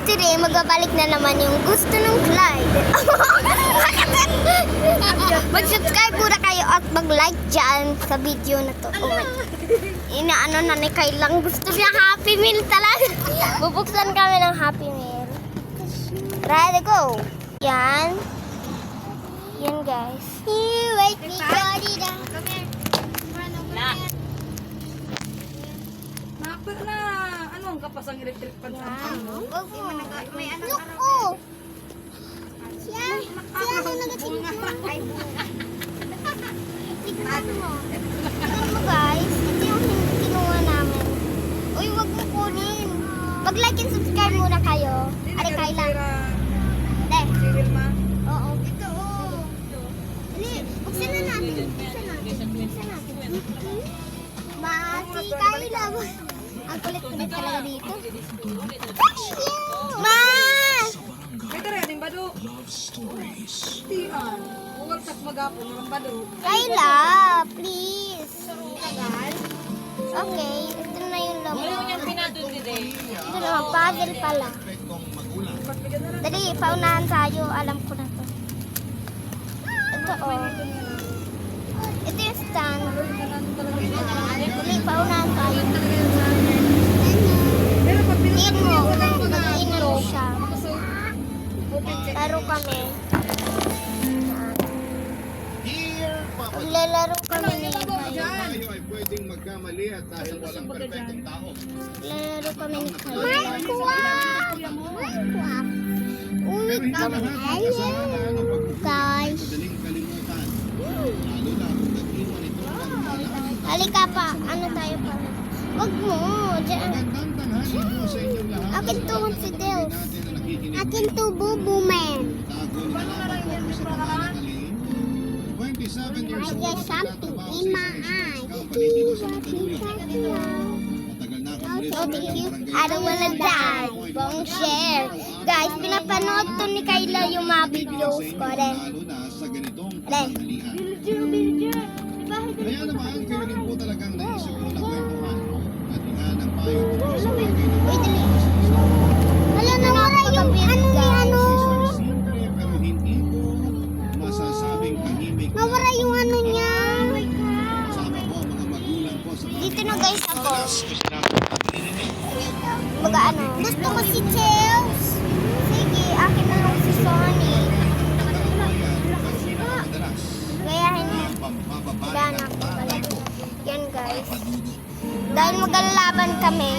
today, magbabalik na naman yung gusto ng Clyde. Mag-subscribe muna kayo at mag-like dyan sa video na to. Oh my. Inaano na ni Kyle lang. Gusto niya Happy Meal talaga. Bubuksan kami ng Happy Meal. Ready, go. Yan. Yan, guys. Wait, we got it. Nakapit na. Anong kapasang electric pan sa ano? May ano? Yuko! Siya ano nagatingin mo? Ay, tignan mo. Tignan mo, guys. Ito yung kinuha namin. Uy, wag mo kunin. Mag-like and subscribe muna kayo. Ari, Kayla. Deh. Oo. Ito, oo. Dali, buksan na natin. Buksan natin. Si Kayla. Ang kulit-kulit talaga dito. Ma! May rin ba do? Tian. Huwag tak magapon. Meron ba do? Kayla, please. Okay, ito na yung laman. Ito naman, puzzle pala. Dali, paunahan tayo. Alam ko na to. Ito, oh. Ito yung stand. Dali, paunahan tayo. Tingin mo, mag-inalo siya. Laro kami. Maglalaro kami ni Kyle. Tayo ay pwedeng magkamali at dahil walang perfectong tao. Maglalaro kami ni Kyle. Minecraft! Minecraft! Uy, kami. Guys. Madaling kalimutan. Lalo na kung nag-iwan ito ang malaking Halika pa. Ano tayo pa? Wag mo. Diyan. magandang tanghali po sa inyong lahat. Akin to si Dels. Natin na nakikinig Akin to Bubu Man. tago na lamang po ako sa pangalan ni 27 years I old. got something in my eye. Company dito sa Mandaluyong. Matagal na akong Oh, thank you. I don't wanna die. Bong share. Guys, pinapanood to ni Kayla yung mga videos ko rin. Lalo na sa ganitong Len. panghalian. Kaya naman, kayo rin po talagang naisip ko na kwentuhan at ihanang payo tungkol sa bagay na Uy, dali. Wala na wala yung ano ni ano. simple pero hindi ko masasabing tahimik na Nawala yung ano niya. kasama ko ang mga magulang ko sa Dito na guys ako. naririnig. Baga ano. Gusto mo si Chels? Sige, akin na lang si Sonny. Madalas, Gayahin mo. ang pambababae Ganap ng pala. tatay ko Yan guys. padudot. Dahil maglalaban kami,